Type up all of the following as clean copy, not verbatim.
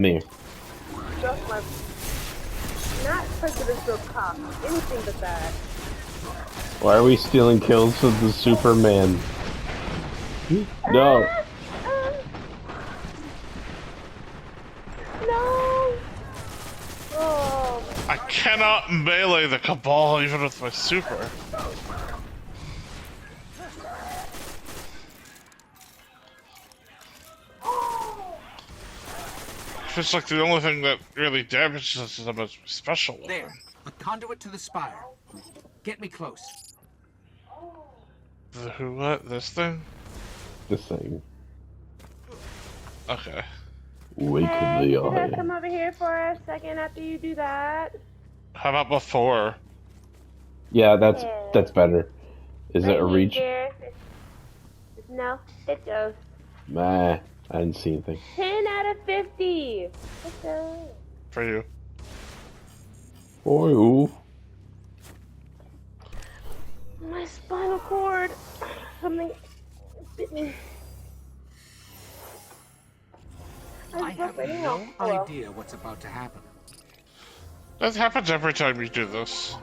Me. Just my... Not presidential cop. Anything but that. Why are we stealing kills with the Superman? No. No! Oh. I cannot melee the Cabal even with my super. It's like the only thing that really damages us is a special weapon. There, a conduit to the spire. Get me close. The who, what? This thing? This thing. Okay. Wake Hey, the could I eye. come over here for a second after you do that? How about before? Yeah, that's better. Is it a reach? Here. No, it goes. Nah, I didn't see anything. 10 out of 50. Let's go. For you. Oh, My spinal cord. Something bit me. I have no idea what's about to happen. That happens every time you do this.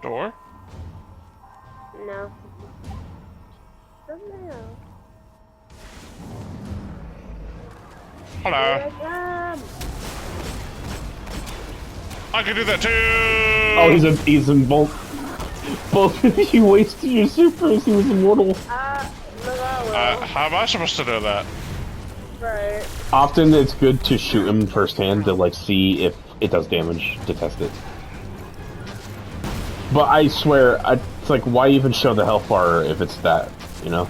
Door? No. Something else. Hello. Here I come. I can do that too! Oh, he's in both. Both of you wasted your supers. He was immortal. How am I supposed to know that? Right. Often it's good to shoot him firsthand to like see if it does damage to test it. But I swear, it's like, why even show the health bar if it's that, you know?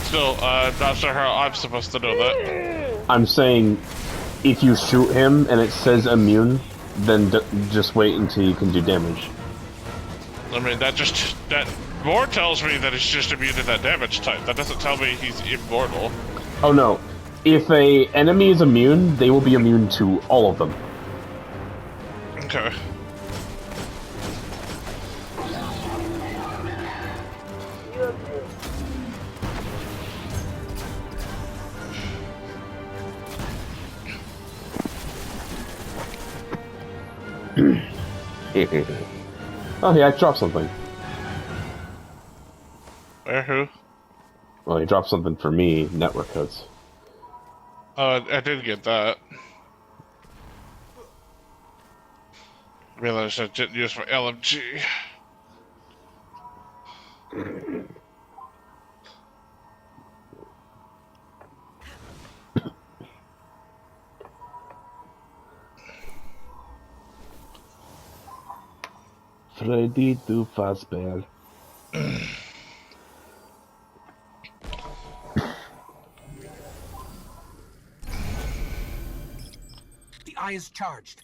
Still, not sure how I'm supposed to know that. I'm saying, if you shoot him and it says immune, then just wait until you can do damage. I mean, that more tells me that he's just immune to that damage type. That doesn't tell me he's immortal. Oh no. If a enemy is immune, they will be immune to all of them. Okay. Oh yeah, I dropped something. Where, who? Well, he dropped something for me, network codes. I did get that. Realized I didn't use my LMG. Freddy do Fazbear. The eye is charged.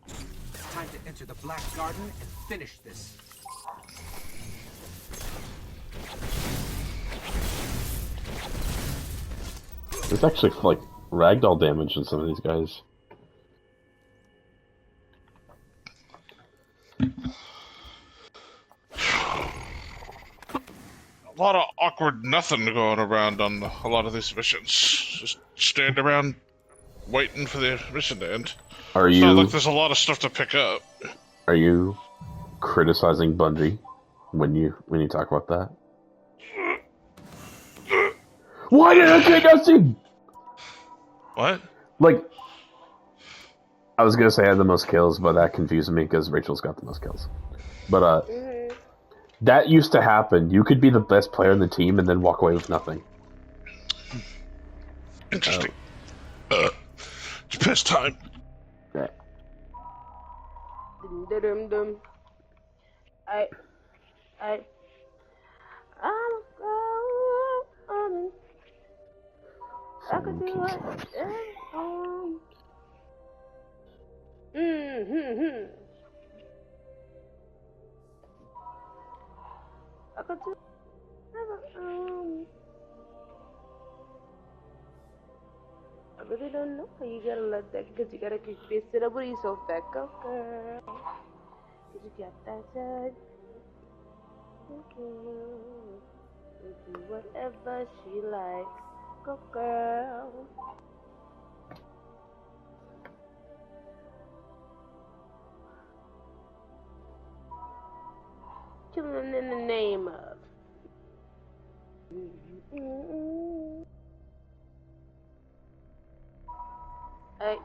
It's time to enter the Black Garden and finish this. There's actually, like, ragdoll damage in some of these guys. A lot of awkward nothing going around on a lot of these missions. Just stand around waiting for the mission to end. Are It's not you like there's a lot of stuff to pick up. criticizing Bungie when you talk about that? Why did I say nothing? What? Like, I was gonna say I had the most kills, but that confused me because Rachel's got the most kills. But that used to happen. You could be the best player in the team and then walk away with nothing. Interesting. It's past time. Yeah. Dum-dum-dum. I could do it. Mm-hmm. I could do I really don't know how you gotta let that, cause you gotta keep it up with yourself back up, girl. Cause you got that touch. Girl. Do whatever she likes. Go girl. Killing in the name of. Hey.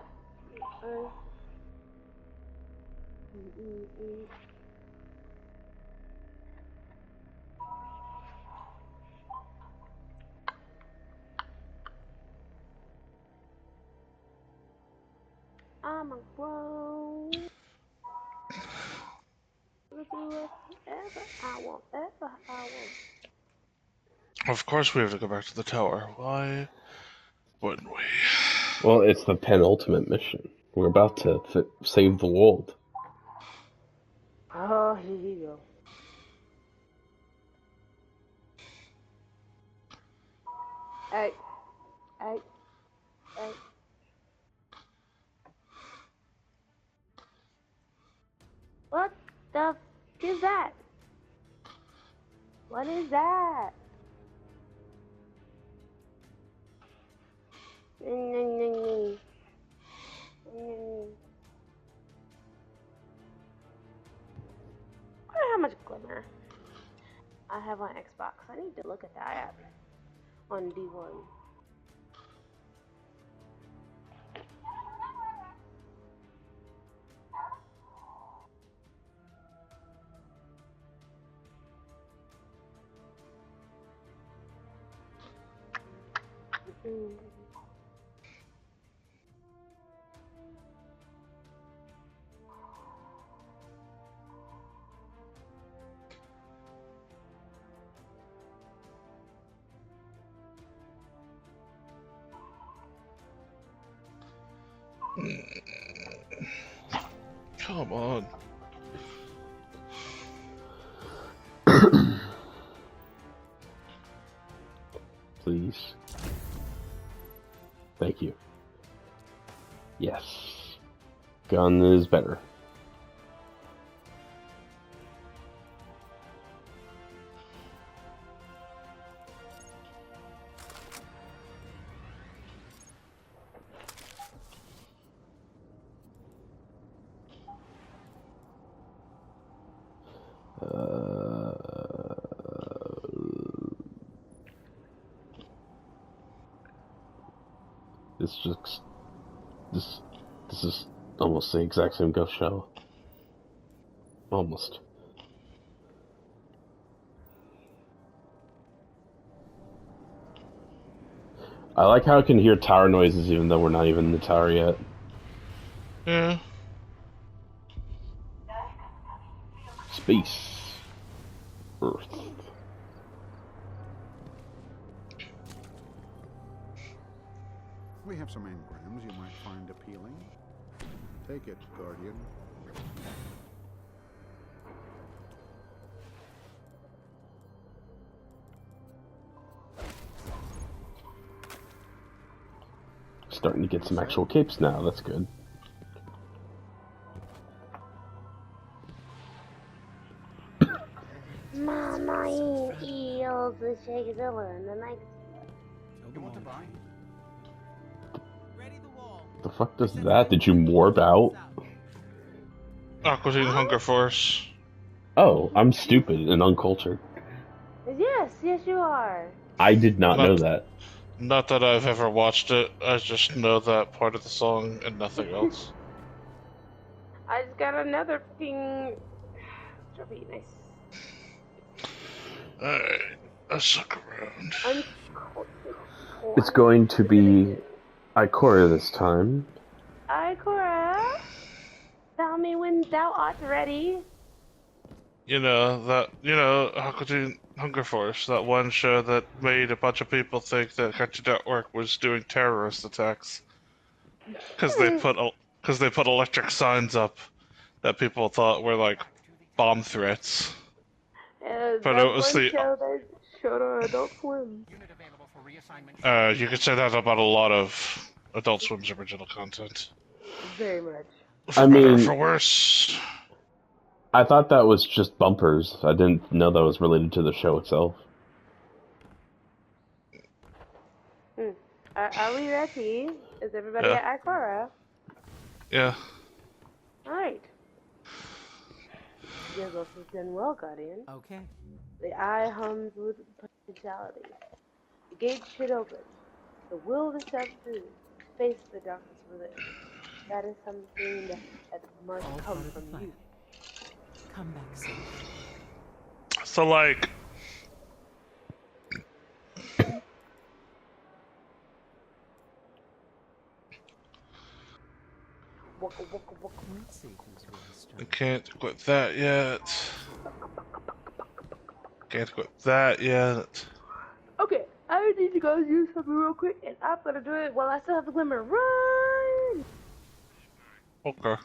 I'm a grown. Do whatever I want, ever I want. Of course we have to go back to the tower. Why wouldn't we? Well, it's the penultimate mission. We're about to save the world. Oh, here you go. Hey. What the f is that? What is that? How much glimmer I have on Xbox. I need to look at that on D1. Come on. Please. Thank you. Yes. Gun is better. This is almost the exact same ghost shell. Almost. I like how I can hear tower noises even though we're not even in the tower yet. Yeah. Space. Earth. We have some engrams you might find appealing. Take it, Guardian. Starting to get some actual capes now, that's good. Mama eels and shake and then I. You want to buy? The fuck does that? Did you morb out? Aqua Teen Hunger Force. Oh, I'm stupid and uncultured. Yes, you are. I did not know that. Not that I've ever watched it, I just know that part of the song and nothing else. I just got another thing. Trophy, nice. Alright, let's suck around. It's going to be Ikora this time. Ikora, tell me when thou art ready. Hakuten Hunger Force, that one show that made a bunch of people think that Cartoon Network was doing terrorist attacks because they put electric signs up that people thought were like bomb threats. But it That was one show that showed on Adult Swim. Unit available for reassignment. you could say that about a lot of Adult Swim's original content. Very much. For I better or mean- for worse. I thought that was just bumpers. I didn't know that was related to the show itself. Are we ready? Is everybody Yeah. at Ikora? Yeah. Alright. Your boss has done well, Guardian. Okay. The eye hums with potentiality. The gate should open. The will to step through. Face the darkness within. That is something that must All come part of the from plan. you. Come back safe. So like, Waka waka waka. Let's see who's really I strong. can't equip that yet. Can't equip that yet. Okay, I need to go use something real quick, and I'm gonna do it while I still have the glimmer. Run! Okay.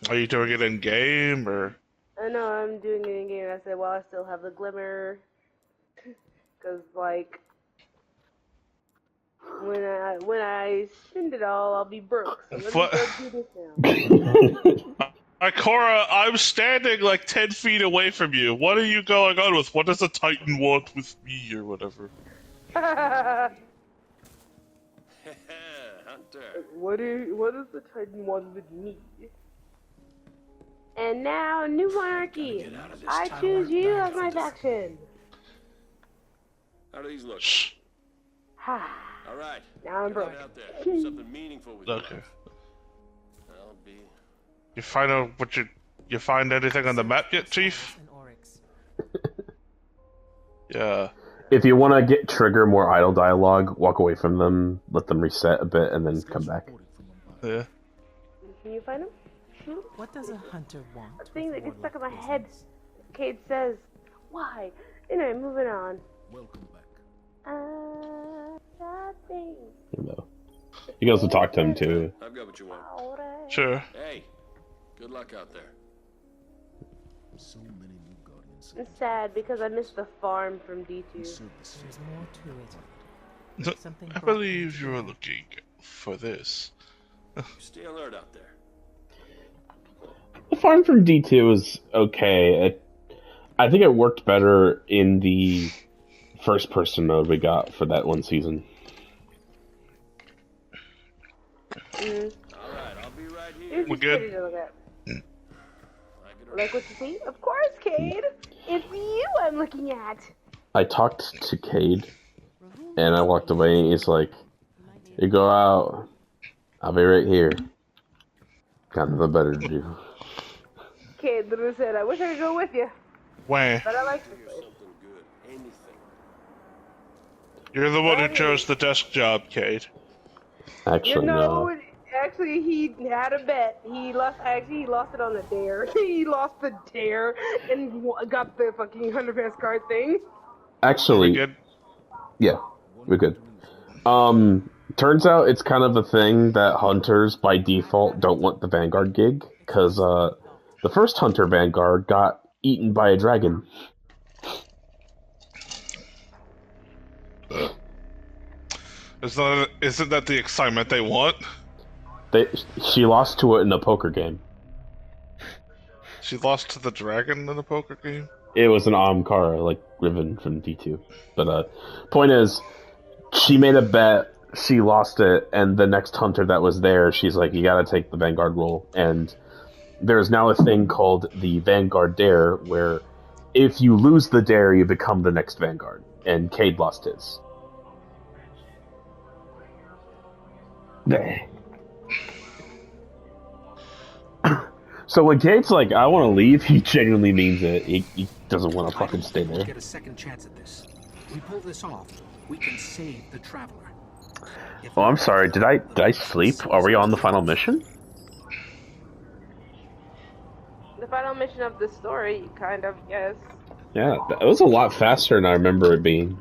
Are you doing it in game or? I know I'm doing it in game. I said while I still have the glimmer, cause like when I spend it all, I'll be broke. So let me What? go do this now. Ikora, I'm standing like 10 feet away from you. What are you going on with? What does a Titan want with me or whatever? Hunter. What does the Titan want with me? And now, new monarchy. Get out of this I tower choose you back as my to the- faction. How do these look? Shh. Ha. All right. Now I'm Get broke. out there. Do something meaningful with your Okay. life. I'll be. You find out what you find anything on the map yet, Chief? And Oryx. Yeah. If you want to trigger more idle dialogue, walk away from them, let them reset a bit, and then come back. Yeah. Can you find him? Shoot. What does a hunter want? A thing that with gets stuck in my warlock head. business? Cade says, why? Anyway, moving on. Welcome back. That thing. You know. You can also talk to him too. I've got what you want. Alright. Sure. Hey, good luck out there. So many new guardians. I'm sad because I missed the farm from D2. Service. There's more to it. Something I brought believe me you are joy. looking for this. Stay alert out there. The farm from D2 is okay. I think it worked better in the first-person mode we got for that one season. All right, I'll be right here. It's We're just good. pretty to look at. Like it or Like what you see? Of course, Cade! It's you I'm looking at! I talked to Cade, and I walked away, and he's like, "You go out. I'll be right here." Got nothing better to do. Cade literally said, I wish I could go with you, Wah. but I like this place. something good. Anything. You're the one who chose the desk job, Cade. Actually, no. Actually, he had a bet. He lost it on the dare. He lost the dare and got the fucking 100 pass card thing. Actually, Good. yeah, we're good. Turns out it's kind of a thing that hunters by default don't want the Vanguard gig, because the first Hunter Vanguard got eaten by a dragon. Isn't that the excitement they want? She lost to it in a poker game. She lost to the dragon in a poker game? It was an Amkara, like Riven from D2. But point is, she made a bet, she lost it, and the next hunter that was there, she's like, you gotta take the Vanguard role. And there's now a thing called the Vanguard Dare, where if you lose the dare, you become the next Vanguard. And Cade lost his. So when Cade's like, I want to leave, he genuinely means it. He doesn't want to fucking stay there. Get a second chance at this. We pull this off, we can save the traveler. If Oh, I'm not, sorry. Did I sleep? Are we on the final mission? The the final mission of the story, kind of, yes. Yeah, it was a lot faster than I remember it being.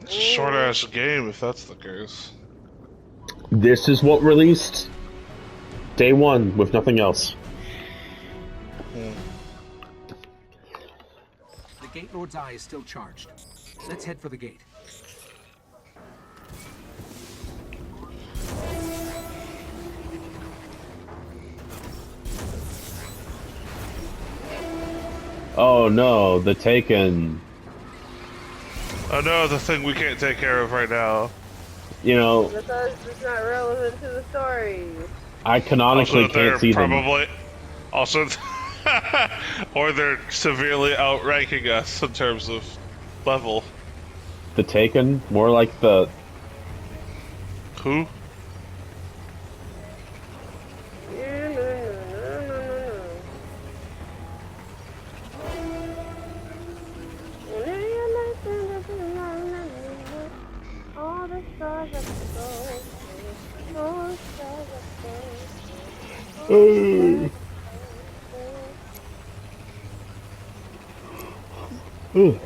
It's a short ass game if that's the case. This is what released day one with nothing else. The Gate Lord's eye is still charged. Let's head for the gate. Oh no, the Taken. Oh no, the thing we can't take care of right now. You know, Because it's not relevant to the story. I canonically Also, they're can't see them. probably also, or they're severely outranking us in terms of level. The Taken, more like the. Who? All the stars are so, all the stars are so. Ooh.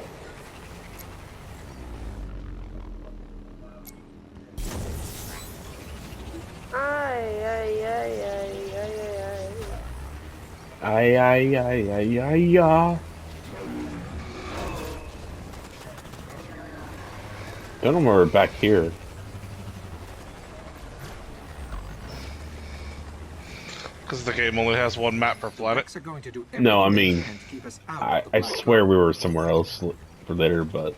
Ay, ay, ay, ay, ay, ay. Don't know why we're back here. Because the game only has one map per planet. Rex are going to do No, I everything mean, they can to keep us out I of the Black swear Garden. we were somewhere else for later, but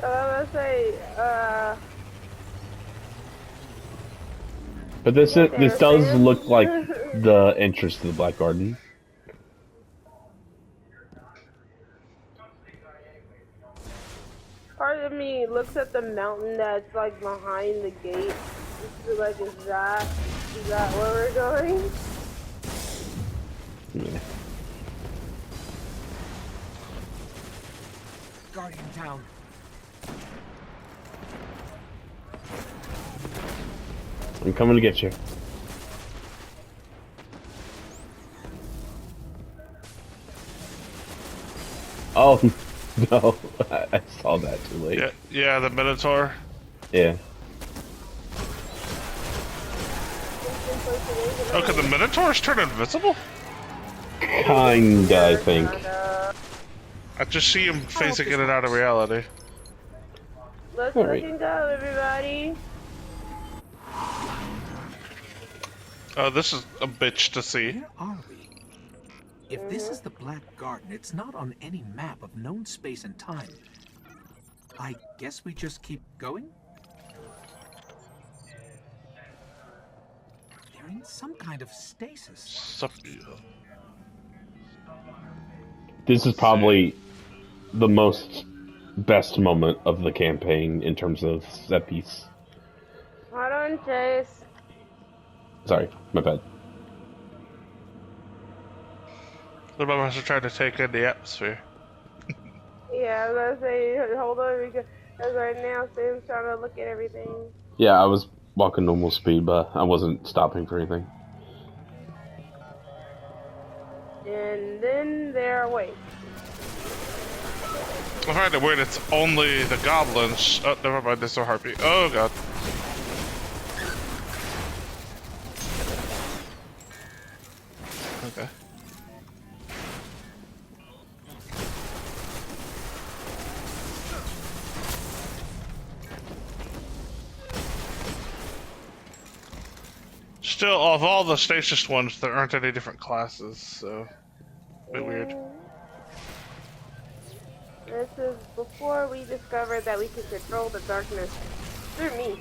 Let's say, this does look like the entrance to the Black Garden. part of me looks at the mountain that's like behind the gate. It's like, is that where we're going? Yeah. Guardian down. I'm coming to get you. Oh no, I saw that too late. Yeah, the Minotaur. Yeah. Oh, could the Minotaurs turn invisible? Kinda, I think. I just see him phasing in and out of reality. Let's All right. fucking go, everybody. Oh, this is a bitch to see. Where are we? If this is the Black Garden, it's not on any map of known space and time. I guess we just keep going? They're in some kind of stasis. This is probably the most best moment of the campaign in terms of set piece. Hold on, Chase. Sorry, my bad. The members are trying to take in the atmosphere. Yeah, I was gonna say, hold on, because right now Sam's trying to look at everything. Yeah, I was walking normal speed, but I wasn't stopping for anything. And then they're awake. I find it weird it's only the goblins. Oh, never mind, there's no heartbeat. Oh god. Okay. Still, of all the stasis ones, there aren't any different classes, so a bit weird. This is before we discovered that we could control the darkness through me.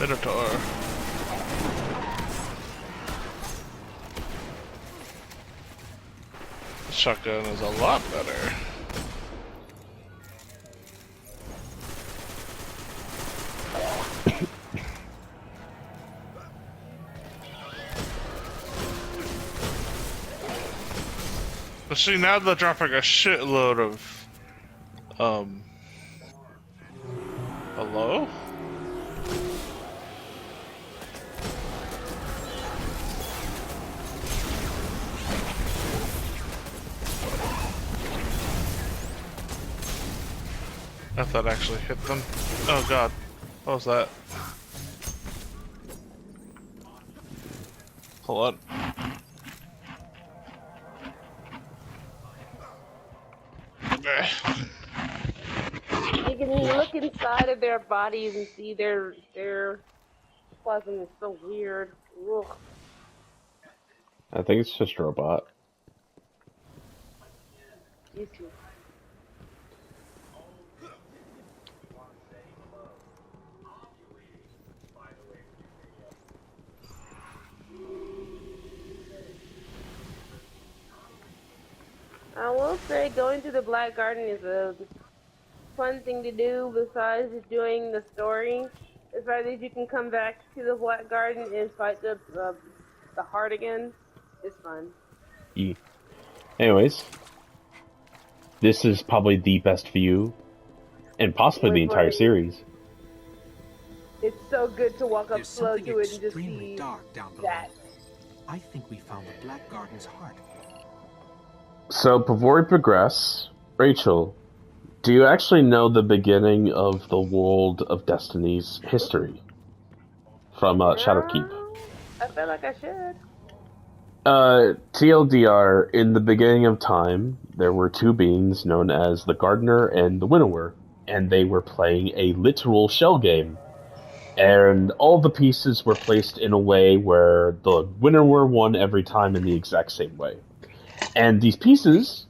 Minotaur. Shotgun is a lot better. But see, now they're dropping a shitload of Hello? If that actually hit them. Oh god. What was that? Hold on. You can look inside of their bodies and see their plasm is so weird. Ugh. I think it's just a robot. Used to. I will say going to the Black Garden is a fun thing to do besides doing the story. As far as you can come back to the Black Garden and fight the heart again, it's fun. Yeah. Anyways, this is probably the best view, and possibly the entire series. It's so good to walk up There's slow something to it and just extremely see dark down below. that. I think we found the Black Garden's heart. So before we progress, Rachel, do you actually know the beginning of the World of Destiny's history from Shadowkeep? I feel like I should. TLDR, in the beginning of time, there were two beings known as the Gardener and the Winnower, and they were playing a literal shell game. And all the pieces were placed in a way where the Winnower won every time in the exact same way. And these pieces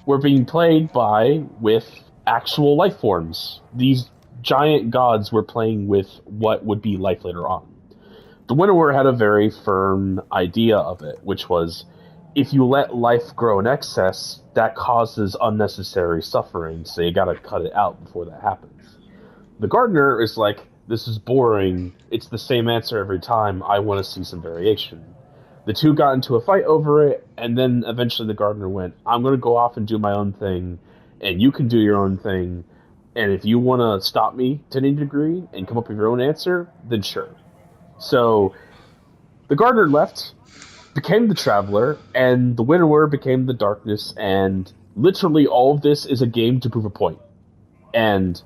were being played with actual life forms. These giant gods were playing with what would be life later on. The Winnower had a very firm idea of it, which was, if you let life grow in excess, that causes unnecessary suffering, so you gotta cut it out before that happens. The Gardener is like, this is boring, it's the same answer every time, I want to see some variation. The two got into a fight over it, and then eventually the Gardener went, I'm going to go off and do my own thing, and you can do your own thing, and if you want to stop me to any degree and come up with your own answer, then sure. So, the Gardener left, became the Traveler, and the Winnower became the Darkness, and literally all of this is a game to prove a point. And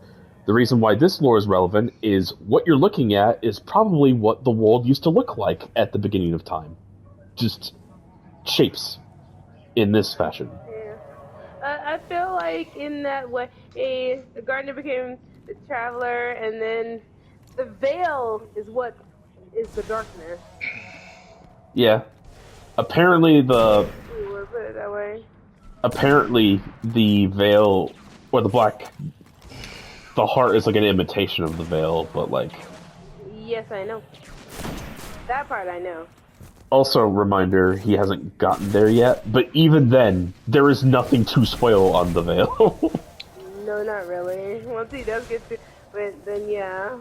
the reason why this lore is relevant is what you're looking at is probably what the world used to look like at the beginning of time. Just shapes in this fashion. Yeah. I feel like in that way, the Gardener became the Traveler, and then the Veil is what is the Darkness. Yeah. Apparently We'll put it that way. Apparently the Veil, or the heart is like an imitation of the Veil, but like... Yes, I know. That part I know. Also, reminder, he hasn't gotten there yet, but even then, there is nothing to spoil on the Veil. No, not really. Once he does get to it, then yeah.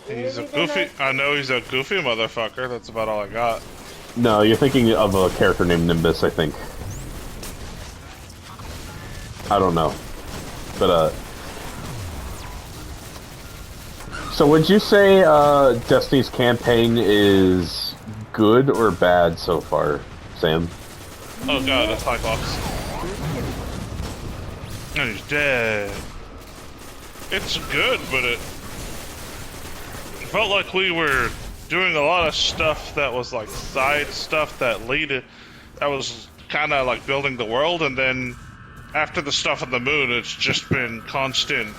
He's a goofy. I know he's a goofy motherfucker. That's about all I got. No, you're thinking of a character named Nimbus, I think. I don't know. But, so would you say, Destiny's campaign is good or bad so far, Sam? Oh god, that's Cyclops. And he's dead. It's good, but it felt like we were doing a lot of stuff that was like side stuff that was kind of like building the world, and then after the stuff on the moon, it's just been constant.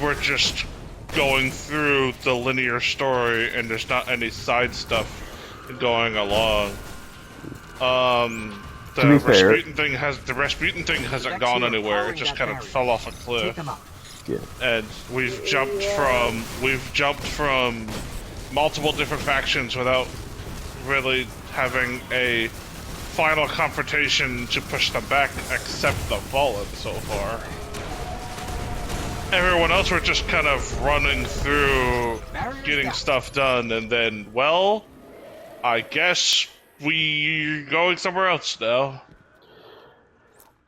We're just going through the linear story, and there's not any side stuff going along. The Rasputin thing hasn't gone anywhere. It just kind of fell off a cliff. Yeah. And we've jumped from multiple different factions without really having a final confrontation to push them back, except the Fallen so far. Everyone else were just kind of running through, getting stuff done, and then, well, I guess we're going somewhere else now.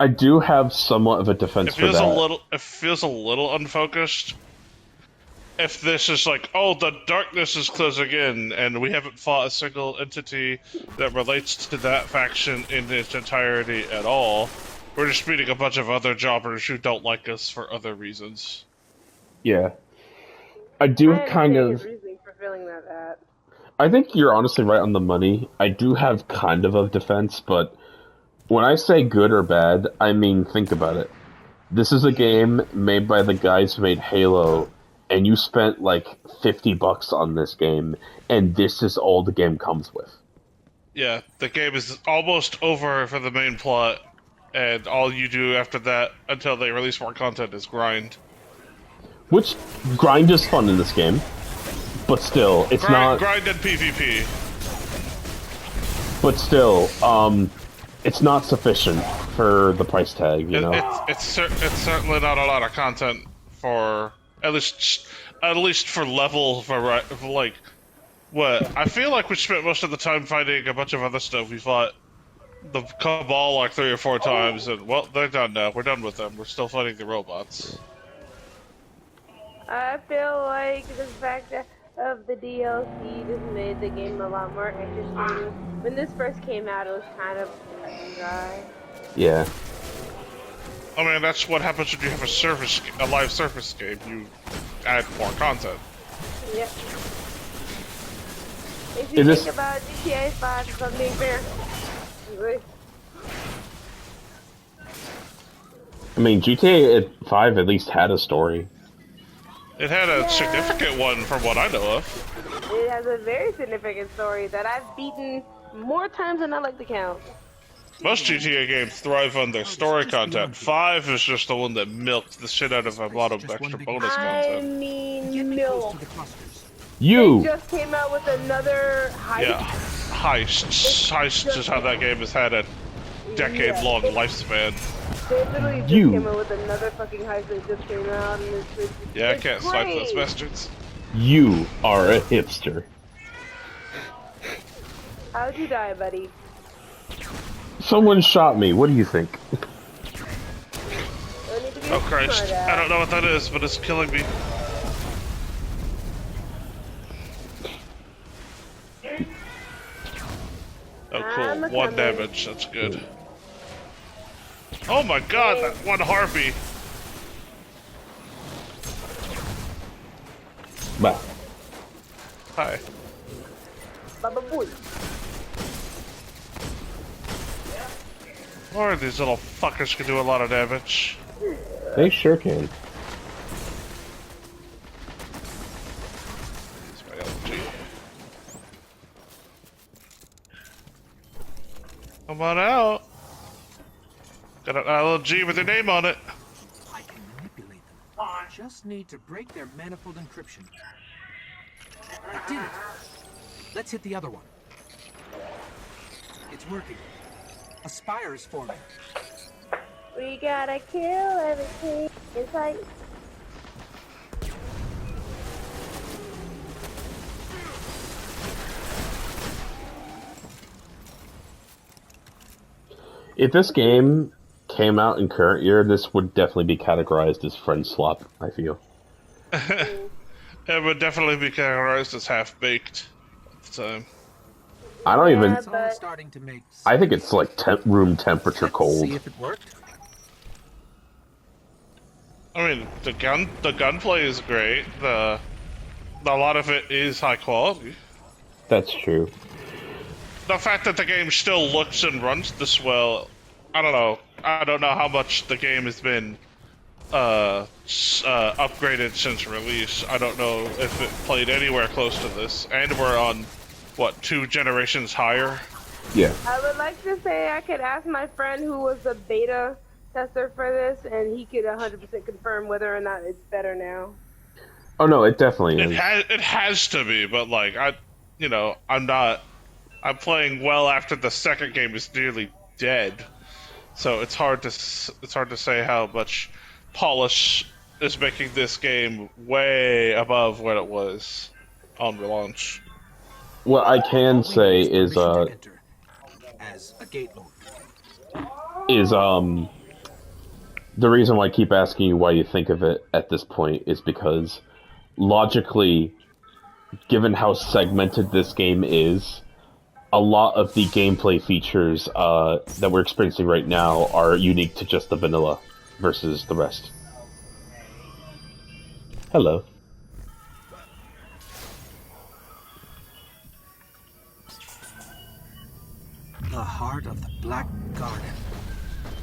I do have somewhat of a defense It for feels that. it feels a little unfocused. If this is like, oh, the darkness is closing in, and we haven't fought a single entity that relates to that faction in its entirety at all, we're just meeting a bunch of other jobbers who don't like us for other reasons. Yeah. I do I kind understand of. his reasoning for feeling that. I think you're honestly right on the money. I do have kind of a defense, but when I say good or bad, I mean, think about it. This is a game made by the guys who made Halo, and you spent like $50 on this game, and this is all the game comes with. Yeah, the game is almost over for the main plot, and all you do after that until they release more content is grind. Which grind is fun in this game, but still, it's not. Grind and PvP. But still, it's not sufficient for the price tag. You know. It's certainly not a lot of content for at least for level for like what I feel like we spent most of the time fighting a bunch of other stuff. We fought the Cabal like 3 or 4 times, and well, they're done now. We're done with them. We're still fighting the robots. I feel like the fact of the DLC just made the game a lot more interesting. When this first came out, it was kind of cut and dry. Yeah. I mean, that's what happens when you have a live service game. You add more content. Yep. If you Is think this- about GTA 5, if I'm being fair, really, I mean, GTA 5 at least had a story. It had a significant one from what I know of. it has a very significant story that I've beaten more times than I like to count. Most GTA games thrive on their story content. 5 is just the one that milked the shit out of a lot of extra bonus I content. mean, no. To the clusters. They You. just came out with another heist. Yeah, heists is how that game has had a decade-long lifespan. They literally just You. came out with another fucking heist that just came out, and it's Yeah, I it's can't swipe those great. bastards. You are a hipster. How'd you die, buddy? Someone shot me. What do you think? Don't need to be Oh Christ, smart ass. I don't know what that is, but it's killing me. Oh I'm cool, 1 coming. damage, that's good. Oh my god, that one harpy! Bah. Hi. Baba boy. Lord, these little fuckers can do a lot of damage. They sure can. It's my LG. Come on out. Got an LG with your name on it. I can manipulate them. Just need to break their manifold encryption. I did it. Let's hit the other one. It's working. A spire is forming. We gotta kill everything in sight. If this game came out in current year, this would definitely be categorized as friend swap, I feel. It would definitely be categorized as half-baked at the time. I don't even. It's all starting to make sense. I think it's like room temperature Let's cold. see if it worked. I mean, the gunplay is great. A lot of it is high quality. That's true. The fact that the game still looks and runs this well, I don't know. I don't know how much the game has been upgraded since release. I don't know if it played anywhere close to this. And we're on, what, 2 generations higher? Yeah. I would like to say I could ask my friend who was the beta tester for this, and he could 100% confirm whether or not it's better now. Oh no, it definitely is. It has to be, but like I'm playing well after the second game is nearly dead, so it's hard to say how much polish is making this game way above what it was on relaunch. What I can say is Permission to enter as a gate lord. the reason why I keep asking you why you think of it at this point is because logically, given how segmented this game is, a lot of the gameplay features that we're experiencing right now are unique to just the vanilla versus the rest. Hello. The heart of the Black Garden.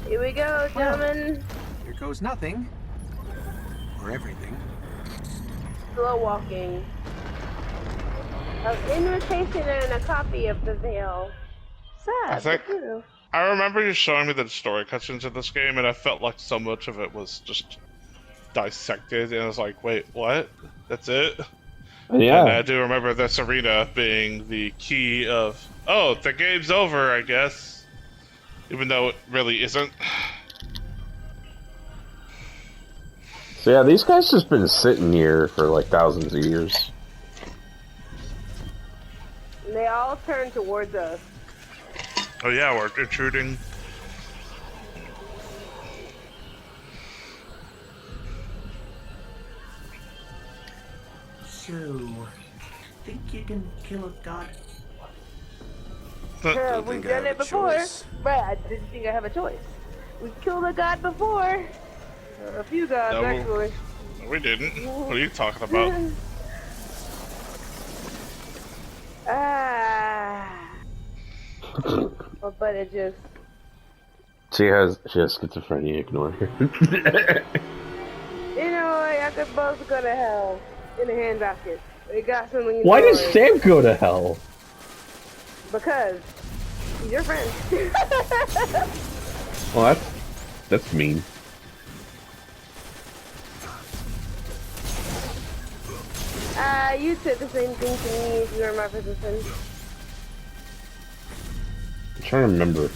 Here we go, gentlemen. Here goes nothing. Or everything. Slow walking. An invitation and a copy of the Veil. Sad. I think- but true. I remember you showing me the story cutscenes of this game, and I felt like so much of it was just dissected, and I was like, wait, what? That's it? And I Yeah. do remember this arena being the key of, oh, the game's over, I guess. Even though it really isn't. So yeah, these guys just been sitting here for like thousands of years. And they all turn towards us. Oh yeah, we're intruding. So, think you can kill a god? We've done it before. But I didn't think I have a choice. We've killed a god before. A few gods, No. actually. We didn't. What are you talking about? But it just... She has schizophrenia. Ignore her. You know what? I could both go to hell in a handbasket. They got something. Why does does Sam go to hell? Because he's your friend. Well, that's mean. You said the same thing to me if you were my position. I'm trying to remember.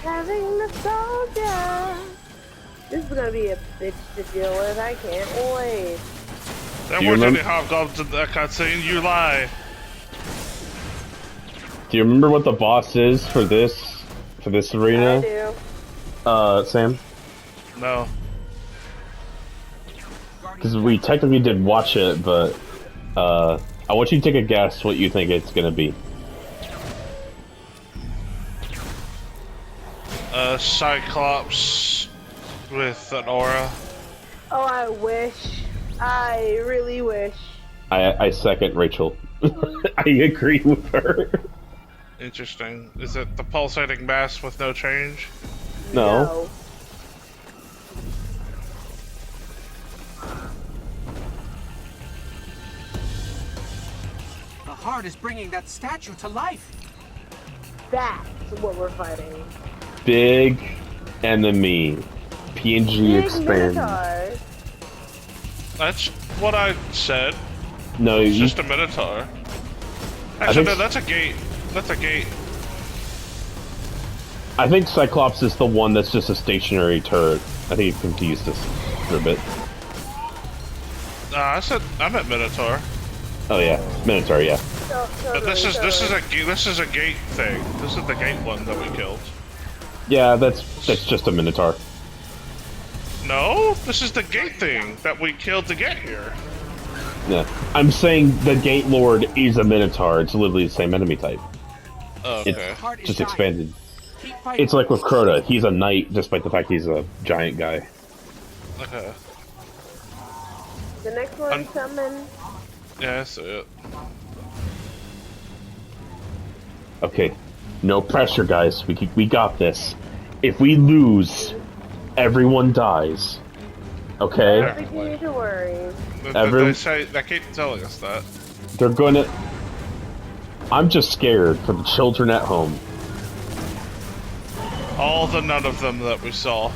Having the soldier. This is gonna be a bitch to deal with. I can't wait. There Do you weren't any remember- hobgoblins in that cutscene, you lie. Do you remember what the boss is for this I arena? do. Sam? No. Because we technically did watch it, but I want you to take a guess what you think it's gonna be. Cyclops with an aura. Oh, I wish. I really wish. I second Rachel. I agree with her. Interesting. Is it the pulsating mass with no change? No. The heart is bringing that statue to life. That's what we're fighting. Big enemy. PNG Big expand. Minotaur. That's what I said. No, It's you, just a Minotaur. I Actually, think- no, that's a gate. That's a gate. I think Cyclops is the one that's just a stationary turret. I think you confused us for a bit. I meant Minotaur. Oh yeah, Minotaur, yeah. But this is a gate thing. This is the gate one that we killed. Yeah, that's just a Minotaur. No, this is the gate thing that we killed to get here. Yeah. I'm saying the Gate Lord is a Minotaur. It's literally the same enemy type. Okay. It's Heart is just dying. expanded. Keep fighting. It's like with Crota. He's a knight, despite the fact he's a giant guy. Okay. The next one coming. Yeah, that's it. Okay, no pressure, guys. We got this. If we lose, everyone dies. I Okay? don't think you need to worry. They say they keep telling us that. They're gonna... I'm just scared for the children at home. All the none of them that we saw.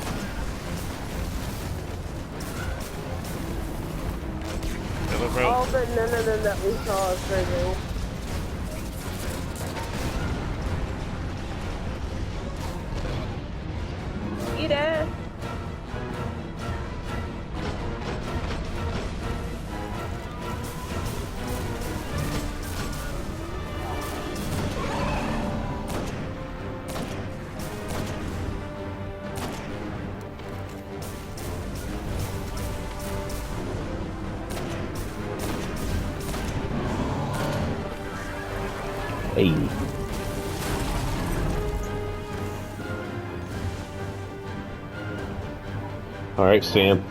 All but none of them that we saw is prison. Eat it. Hey. Alright, Sam.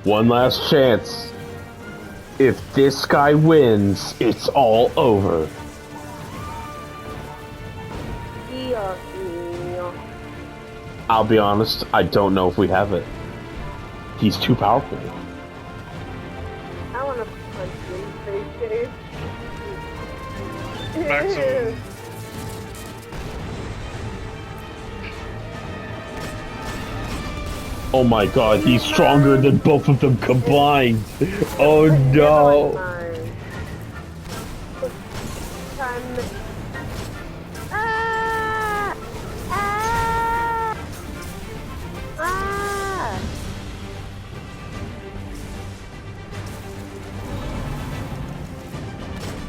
One last chance. If this guy wins, it's all over. Yeah. I'll be honest, I don't know if we have it. He's too powerful. I want to punch him face. Maximum. Oh my god, he's stronger than both of them combined. Oh no. Ah! Ah! Ah!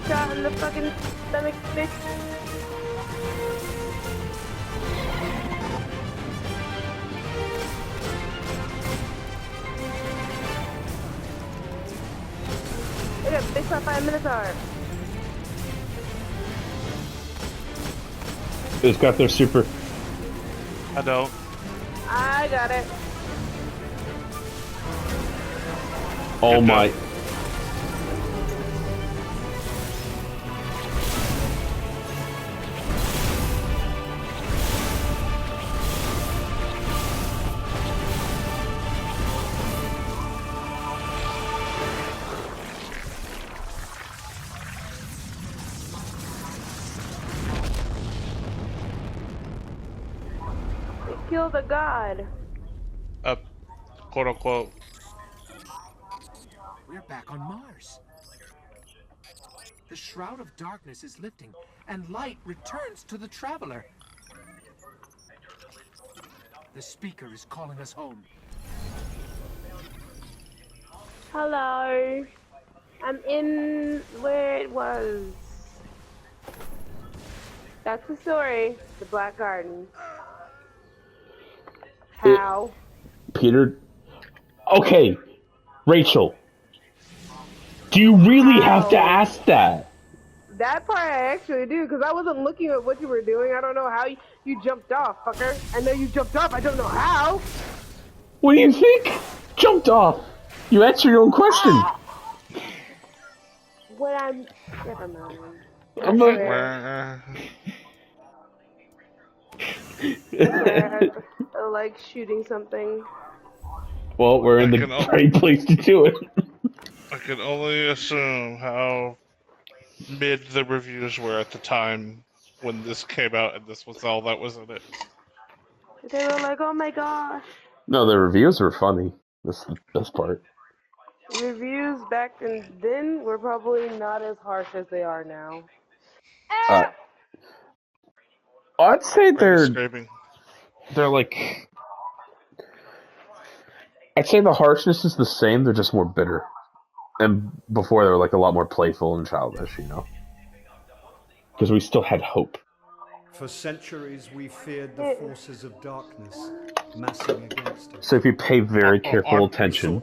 Shot in the fucking stomach, bitch. I got big shot by a Minotaur. Who's got their super? I don't. I got it. Oh my. Kill the god. Quote unquote. We're back on Mars. The Shroud of Darkness is lifting, and light returns to the traveler. The speaker is calling us home. Hello. I'm in where it was. That's the story. The Black Garden. How? Peter. Okay, Rachel. Do you really have to ask that? That part I actually do, because I wasn't looking at what you were doing. I don't know how you jumped off, fucker. I know you jumped off. I don't know how. What do you think? Jumped off. You answered your own question. What I'm... Never mind. I'm not... I like shooting something. Well, we're in the right place to do it. I can only assume how mid the reviews were at the time when this came out and this was all that was in it. They were like, oh my gosh. No, the reviews were funny. That's the best part. Reviews back then were probably not as harsh as they are now. I'd say they're like... I'd say the harshness is the same, they're just more bitter. And before they were like a lot more playful and childish, you know? Because we still had hope. For centuries we feared the forces of darkness massing against us. So if you pay very careful attention,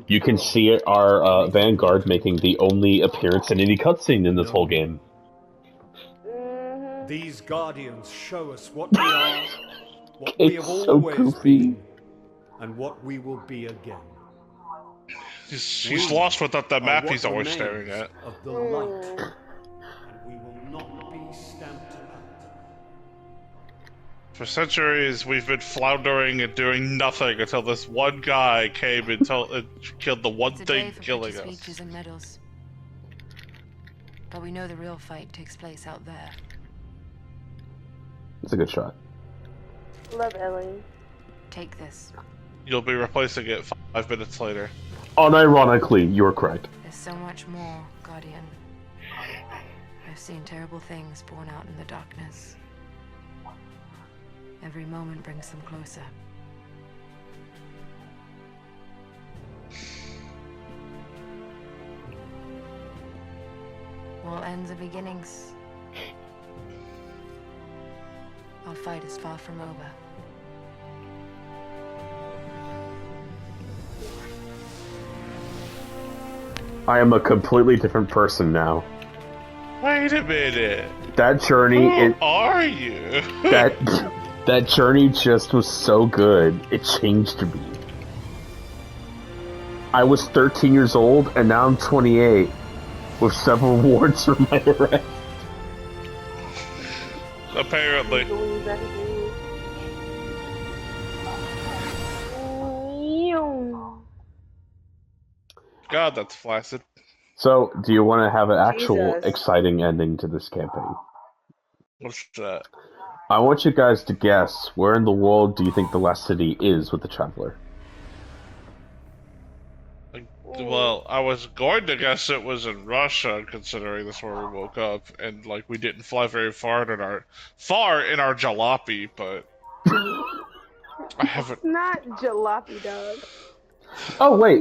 you can see our Vanguard making the only appearance in any cutscene in this whole game. These guardians show us what we are, what we have so always goofy. been, and what we will be again. He's lost without the map he's always staring at. Of the light, and we will not be stamped out. For centuries, we've been floundering and doing nothing until this one guy came and killed the one thing killing us. Speeches and medals. But we know the real fight takes place out there. It's a good shot. Love Ellie. Take this. You'll be replacing it 5 minutes later. Unironically, you're correct. There's so much more, Guardian. I've seen terrible things born out in the darkness. Every moment brings them closer. All ends are beginnings. Our fight is far from over. I am a completely different person now. Wait a minute. That journey, Who are you? that journey just was so good. It changed me. I was 13 years old, and now I'm 28, with several awards for my arrest. Apparently. God, that's flaccid. So, do you want to have an actual Jesus. exciting ending to this campaign? What's that? I want you guys to guess, where in the world do you think the last city is with the Traveler? Well, I was going to guess it was in Russia, considering that's where we woke up, and like we didn't fly very far in our jalopy, but I haven't. It's not jalopy, dog. Oh, wait,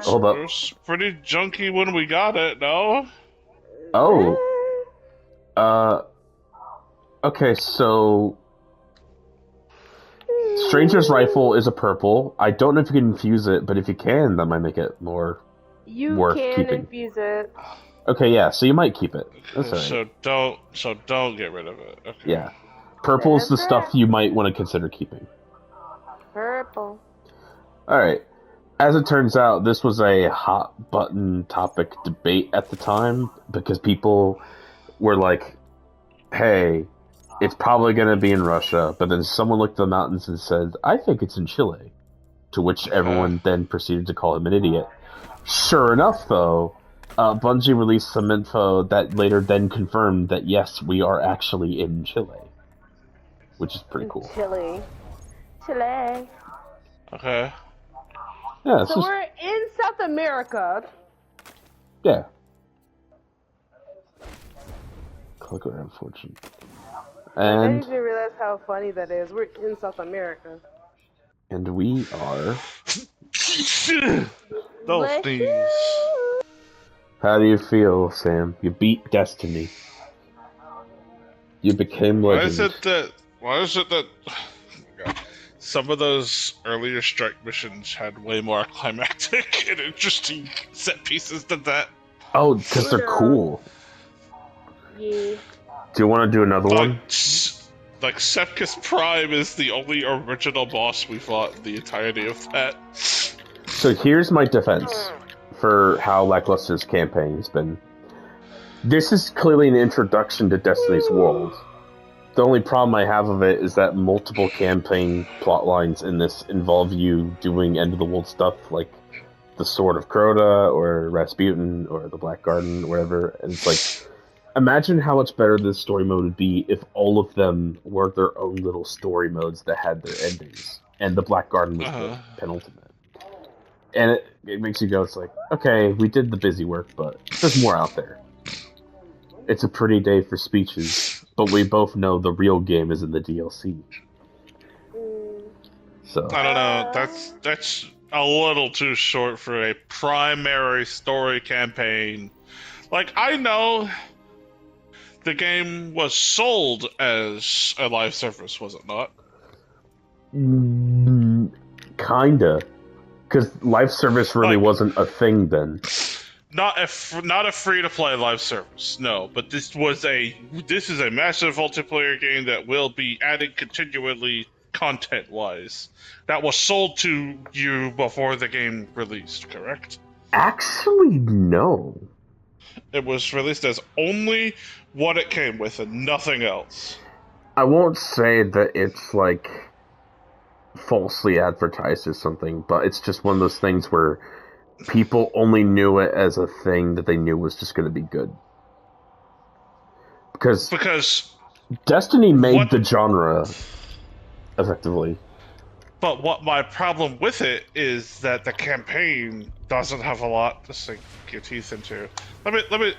hold It up. was pretty junky when we got it, no? Oh. Okay, so... Stranger's Rifle is a purple. I don't know if you can infuse it, but if you can, that might make it more worth You can keeping. infuse it. Okay, yeah, so you might keep it. That's alright. So don't get rid of it. Okay. Yeah. Purple is the That's stuff it. you might want to consider keeping. Purple. Alright. As it turns out, this was a hot button topic debate at the time because people were like, hey, it's probably going to be in Russia, but then someone looked at the mountains and said, I think it's in Chile. To which everyone then proceeded to call him an idiot. Sure enough, though, Bungie released some info that later then confirmed that yes, we are actually in Chile. Which is pretty cool. Chile. Okay. Yeah, it's So just, we're in South America. yeah. Click around fortune. I didn't And even realize how funny that is. We're in South America. we are. Don't Bless sneeze. you. How do you feel, Sam? You beat Destiny. You became Why legend. is it that? Oh my God. Some of those earlier strike missions had way more climactic and interesting set pieces than that. Oh, because they're cool. Yeah. Do you want to do another one? Like Sepkus Prime is the only original boss we fought in the entirety of that. So here's my defense for how lackluster this campaign has been. This is clearly an introduction to Destiny's world. The only problem I have of it is that multiple campaign plot lines in this involve you doing end-of-the-world stuff like the Sword of Crota or Rasputin or the Black Garden or whatever. And it's like, imagine how much better this story mode would be if all of them were their own little story modes that had their endings. And the Black Garden was the penultimate. And it makes you go, it's like, okay, we did the busy work, but there's more out there. It's a pretty day for speeches, but we both know the real game is in the DLC. So I don't know. That's a little too short for a primary story campaign. Like, I know the game was sold as a live service, was it not? Kinda. Because live service really wasn't a thing then. Not a free-to-play live service, no. But this is a massive multiplayer game that will be added continually content-wise. That was sold to you before the game released, correct? Actually, no. It was released as only what it came with and nothing else. I won't say that it's like falsely advertised or something, but it's just one of those things where people only knew it as a thing that they knew was just going to be good. Because Destiny made the genre, effectively. But what my problem with it is that the campaign doesn't have a lot to sink your teeth into. Let me.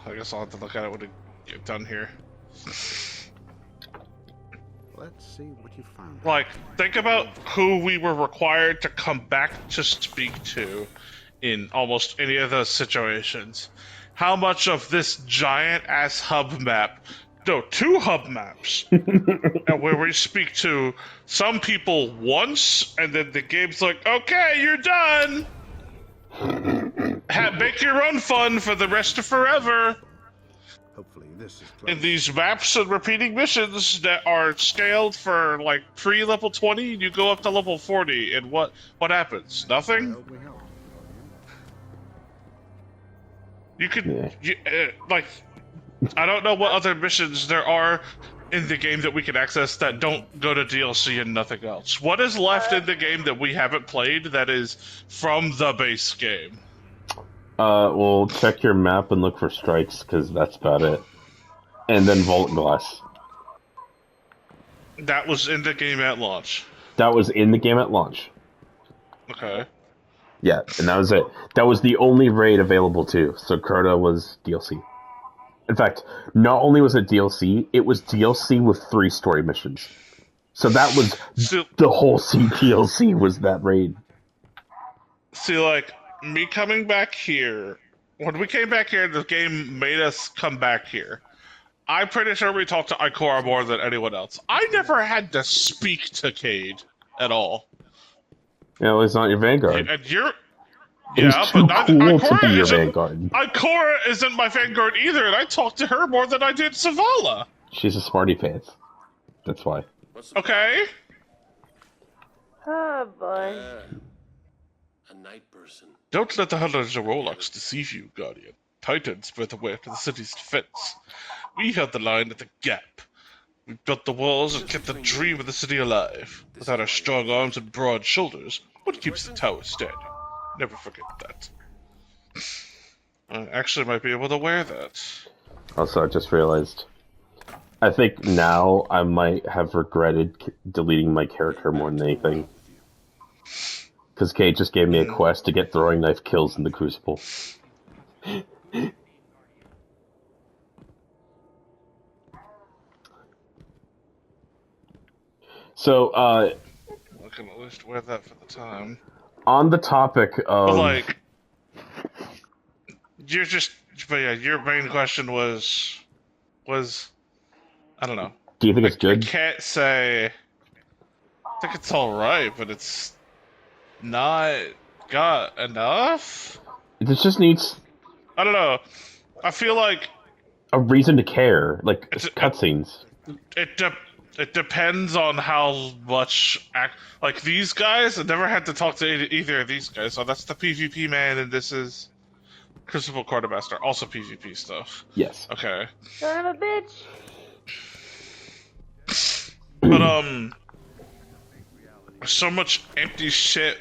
I guess I'll have to look at it when it get done here. Let's see what you found. Like, think about who we were required to come back to speak to in almost any of those situations. How much of this giant ass hub map, no, 2 hub maps, and where we speak to some people once, and then the game's like, okay, you're done. Make your own fun for the rest of forever. Hopefully this is close. In these maps and repeating missions that are scaled for like pre-level 20, you go up to level 40, and what happens? Nothing. Well, we help, Guardian. You could like, I don't know what other missions there are in the game that we can access that don't go to DLC and nothing else. What is left in the game that we haven't played that is from the base game? Well, check your map and look for strikes, because that's about it. And then Vault Glass. That was in the game at launch. That was in the game at launch. Okay. Yeah, and that was it. That was the only raid available too, so Crota was DLC. In fact, not only was it DLC, it was DLC with 3 story missions. So that was the whole DLC was that raid. See, like, me coming back here, when we came back here, the game made us come back here. I'm pretty sure we talked to Ikora more than anyone else. I never had to speak to Cade at all. Yeah, well, it's not your Vanguard. And you're... It's Yeah, too but cool Ikora to be your isn't- Vanguard. Ikora isn't my Vanguard either, and I talked to her more than I did Zavala. She's a smarty pants. That's why. Okay? Oh boy. A night person. Don't let the Hunters of Rolex deceive you, Guardian. Titans spread the way to the city's defense. We held the line at the gap. We built the walls and kept the dream of the city alive. Without our strong arms and broad shoulders, what keeps the tower standing? Never forget that. I actually might be able to wear that. Also, I just realized. I think now I might have regretted deleting my character more than anything. Because Kate just gave me a quest to get throwing knife kills in the Crucible. So, I can at least wear that for the time. on the topic of... But like, you're just, but yeah, your main question was, I don't know. Do you think it's I good? can't say. I think it's all right, but it's not got enough. It just needs I don't know. I feel like a reason to care, like cutscenes. it depends on how much like these guys. I never had to talk to either of these guys, so that's the PvP man, and this is Crucible Quartermaster, also PvP stuff. Yes. Okay. Son of a bitch. But so much empty shit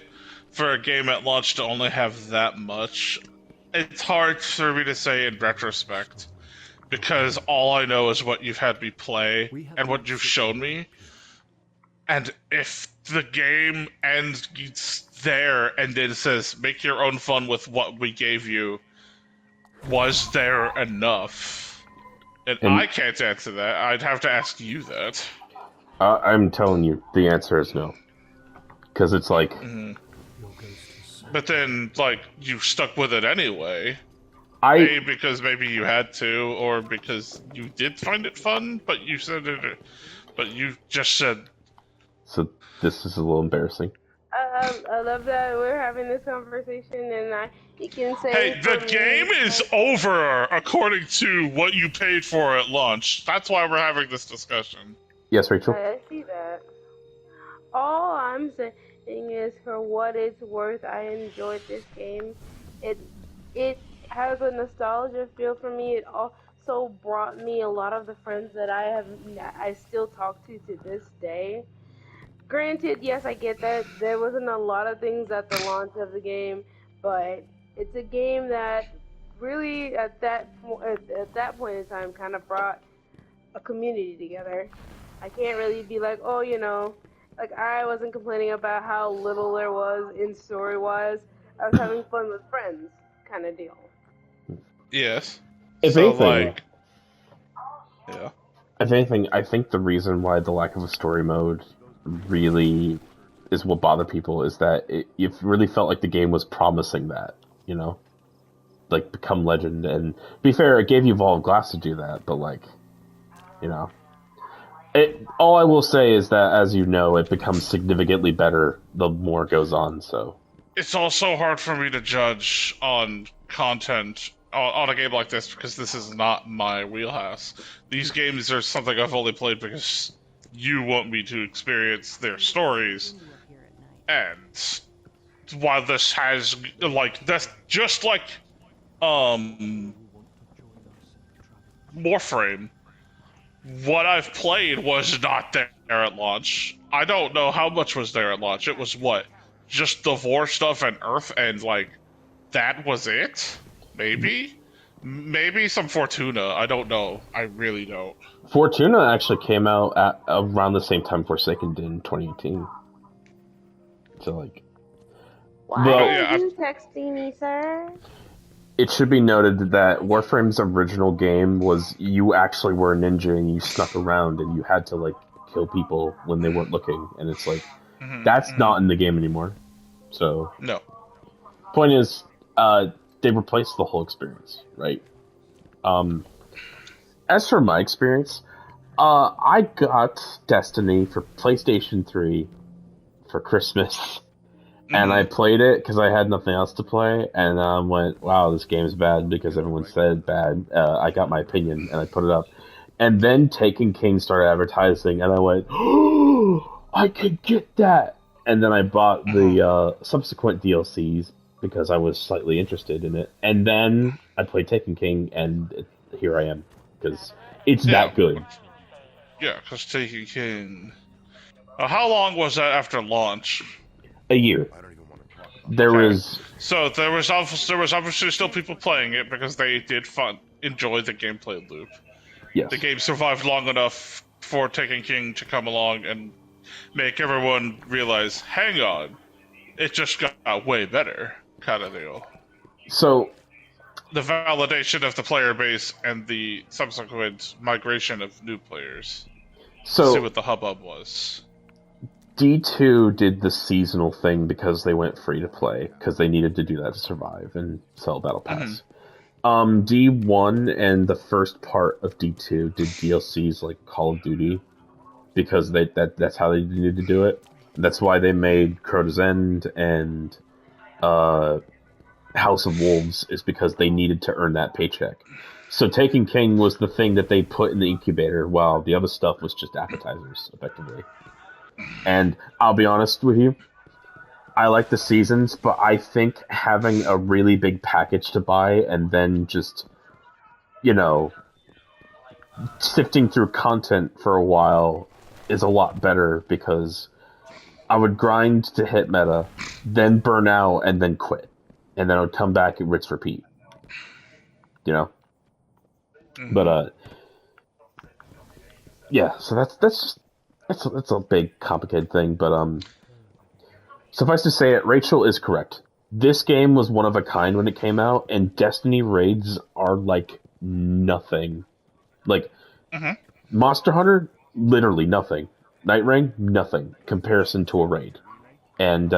for a game at launch to only have that much. It's hard for me to say in retrospect, because all I know is what you've had me play and what you've shown me. And if the game ends there and then says, make your own fun with what we gave you, was there enough? And I can't answer that. I'd have to ask you that. I'm telling you, the answer is no. Because it's like... But then, like, you stuck with it anyway. I because maybe you had to, or because you did find it fun, but you said it. But you just said. So this is a little embarrassing. I love that we're having this conversation, and you can say. Hey, the game is over according to what you paid for at launch. That's why we're having this discussion. Yes, Rachel. I see that. All I'm saying is, for what it's worth, I enjoyed this game. It has a nostalgia feel for me. It also brought me a lot of the friends that I still talk to this day. Granted, yes, I get that there wasn't a lot of things at the launch of the game, but it's a game that really at that point in time kind of brought a community together. I can't really be like, oh, like I wasn't complaining about how little there was in story-wise. I was having fun with friends, kind of deal. Yes. If anything, yeah. If anything, I think the reason why the lack of a story mode really is what bothered people is that it really felt like the game was promising that, like become legend. And to be fair, it gave you Vault of Glass to do that, but like, all I will say is that, as you know, it becomes significantly better the more it goes on. So it's also hard for me to judge on content on a game like this because this is not my wheelhouse. These games are something I've only played because you want me to experience their stories. And while this has, like, that's just like, Warframe, what I've played was not there at launch. I don't know how much was there at launch. It was what? Just the Vor stuff and Earth, and, like, that was it? Maybe? Maybe some Fortuna. I don't know. I really don't. Fortuna actually came out at around the same time Forsaken did in 2018. So, like... Why Well, are you texting me, sir? It should be noted that Warframe's original game was you actually were a ninja and you snuck around and you had to, like, kill people when they weren't looking. And it's like, that's not in the game anymore. So... No. Point is, they replaced the whole experience, right? As for my experience, I got Destiny for PlayStation 3 for Christmas, and I played it because I had nothing else to play, and I went, wow, this game is bad because everyone said bad. I got my opinion, and I put it up. And then Taken King started advertising, and I went, oh, I could get that! And then I bought the subsequent DLCs, because I was slightly interested in it. And then I played Taken King, and here I am. Because it's that good. Yeah, because Taken King... how long was that after launch? A year. There was... So there was obviously still people playing it, because they did enjoy the gameplay loop. Yes. The game survived long enough for Taken King to come along and make everyone realize, hang on, it just got way better. Kind of deal. So, the validation of the player base and the subsequent migration of new players. So, see what the hubbub was. D2 did the seasonal thing because they went free to play, because they needed to do that to survive and sell Battle Pass. D1 and the first part of D2 did DLCs like Call of Duty, because that's how they needed to do it. That's why they made Crota's End and House of Wolves, is because they needed to earn that paycheck. So Taken King was the thing that they put in the incubator, while the other stuff was just appetizers, effectively. And I'll be honest with you, I like the seasons, but I think having a really big package to buy and then just, sifting through content for a while is a lot better, because I would grind to hit meta, then burn out, and then quit. And then I would come back and rinse repeat. But, yeah, so that's a big, complicated thing, but, suffice to say it, Rachel is correct. This game was one of a kind when it came out, and Destiny raids are like nothing. Like, Monster Hunter, literally nothing. Night Ring, nothing. Comparison to a raid. And,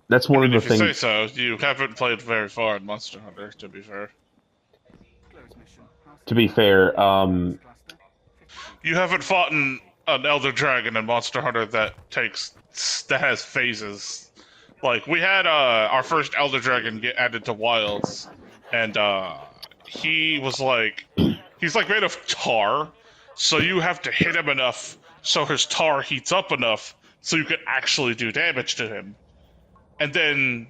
that's one of the things... If you say so, you haven't played very far in Monster Hunter, to be fair. To be fair, you haven't fought an Elder Dragon in Monster Hunter that has phases. Like, we had our first Elder Dragon get added to Wilds, and he's like made of tar, so you have to hit him enough so his tar heats up enough so you can actually do damage to him. And then,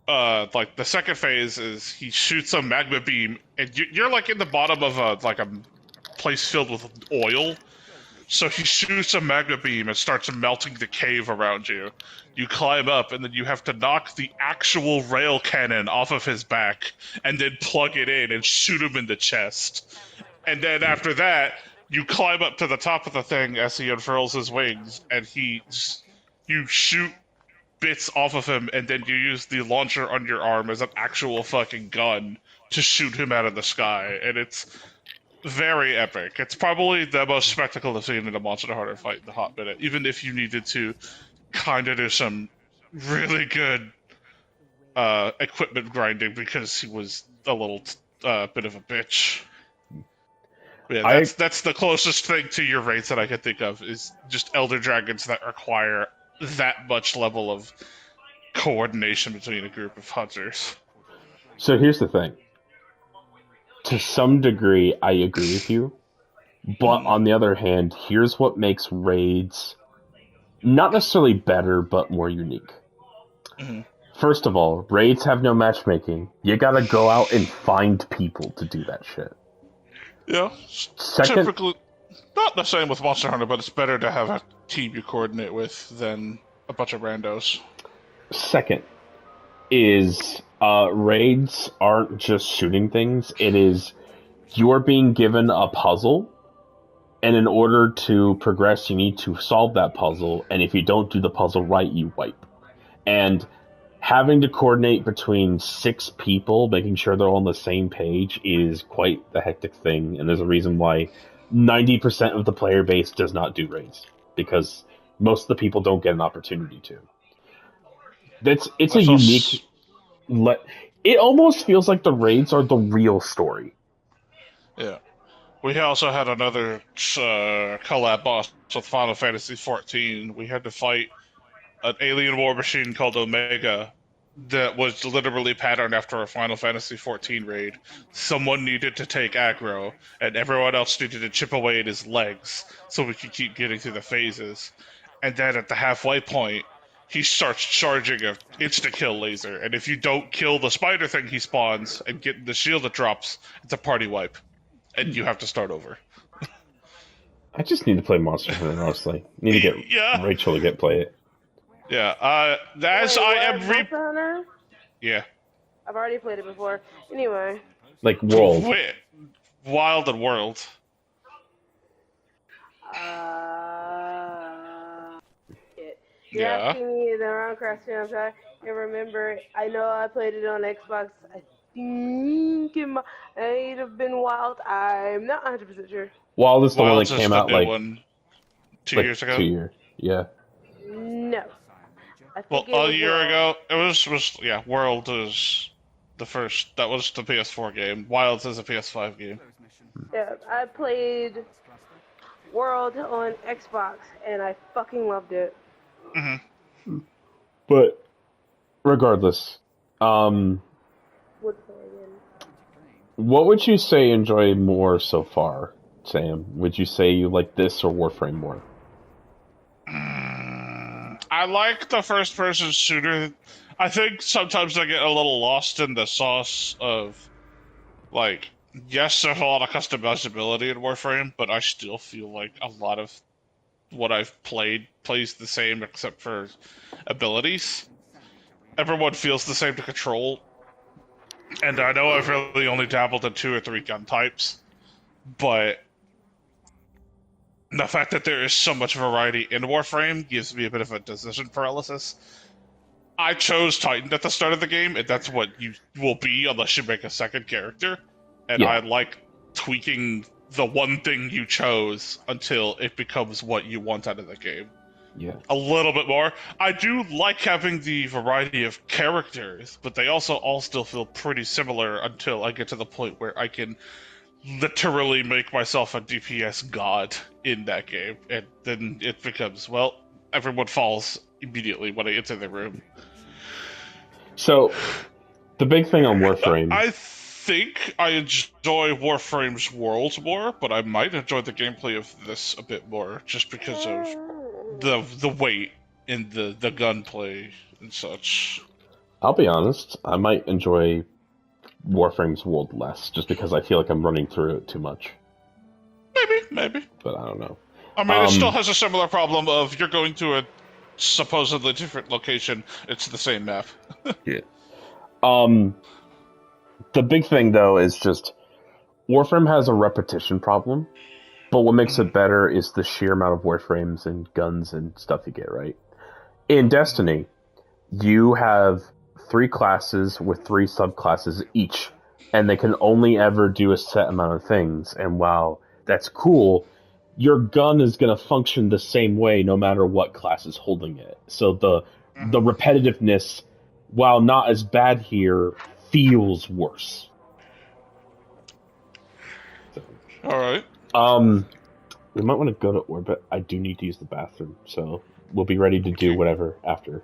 like, the second phase is he shoots a magma beam, and you're like in the bottom of a place filled with oil. So he shoots a magma beam and starts melting the cave around you. You climb up, and then you have to knock the actual rail cannon off of his back, and then plug it in and shoot him in the chest. And then after that, you climb up to the top of the thing as he unfurls his wings, and you shoot bits off of him, and then you use the launcher on your arm as an actual fucking gun to shoot him out of the sky. And it's very epic. It's probably the most spectacle I've seen in a Monster Hunter fight in the hot minute, even if you needed to kind of do some really good equipment grinding because he was a little bit of a bitch. Yeah, that's the closest thing to your raids that I can think of, is just Elder Dragons that require that much level of coordination between a group of hunters. So here's the thing. to some degree, I agree with you. But on the other hand, here's what makes raids not necessarily better, but more unique. First of all, raids have no matchmaking. You gotta go out and find people to do that shit. Yeah. Second, Typically, not the same with Monster Hunter, but it's better to have a team you coordinate with than a bunch of randos. second is raids aren't just shooting things. It is you're being given a puzzle, and in order to progress, you need to solve that puzzle. And if you don't do the puzzle right, you wipe. And having to coordinate between 6 people, making sure they're all on the same page, is quite the hectic thing. And there's a reason why 90% of the player base does not do raids, because most of the people don't get an opportunity to. It's a unique. It almost feels like the raids are the real story. Yeah. We also had another collab boss with Final Fantasy XIV. We had to fight an alien war machine called Omega that was literally patterned after a Final Fantasy XIV raid. Someone needed to take aggro, and everyone else needed to chip away at his legs so we could keep getting through the phases. And then at the halfway point, he starts charging an insta-kill laser, and if you don't kill the spider thing he spawns and get the shield that drops, it's a party wipe. And you have to start over. I just need to play Monster Hunter, honestly. Need to get Rachel to play it. Yeah, as Wait, I what? am Monster Hunter? Yeah. I've already played it before. Anyway. Like World. Wait, Wild and World. You're asking me the wrong question. I'm trying to remember. I know I played it on Xbox. I think it might have been Wild. I'm not 100% sure. Wild is the one that Wild's came the out new like one 2 like years ago. 2 years, yeah. No. I Well, think it a was year World. ago, it was yeah. World is the first. That was the PS4 game. Wilds is a PS5 game. Yeah, I played World on Xbox, and I fucking loved it. But regardless, Would play again. what would you say you enjoy more so far, Sam? Would you say you like this or Warframe more? I like the first-person shooter. I think sometimes I get a little lost in the sauce of, like, yes, there's a lot of customizability in Warframe, but I still feel like a lot of what I've played plays the same except for abilities. Everyone feels the same to control. And I know I've really only dabbled in 2 or 3 gun types, but the fact that there is so much variety in Warframe gives me a bit of a decision paralysis. I chose Titan at the start of the game, and that's what you will be unless you make a second character. And I like tweaking the one thing you chose until it becomes what you want out of the game. Yeah. A little bit more. I do like having the variety of characters, but they also all still feel pretty similar until I get to the point where I can literally make myself a DPS god in that game. And then it becomes, well, everyone falls immediately when I enter the room. So, the big thing on Warframe... I think I enjoy Warframe's worlds more, but I might enjoy the gameplay of this a bit more, just because of the weight in the gunplay and such. I'll be honest, I might enjoy Warframe's world less, just because I feel like I'm running through it too much. Maybe. But I don't know. I mean, it still has a similar problem of you're going to a supposedly different location, it's the same map. Yeah. The big thing, though, is just Warframe has a repetition problem, but what makes it better is the sheer amount of Warframes and guns and stuff you get, right? In Destiny, you have 3 classes with 3 subclasses each, and they can only ever do a set amount of things, and while that's cool, your gun is going to function the same way no matter what class is holding it. So the repetitiveness, while not as bad here, feels worse. All right. We might want to go to Orbit. I do need to use the bathroom, so we'll be ready to do whatever after.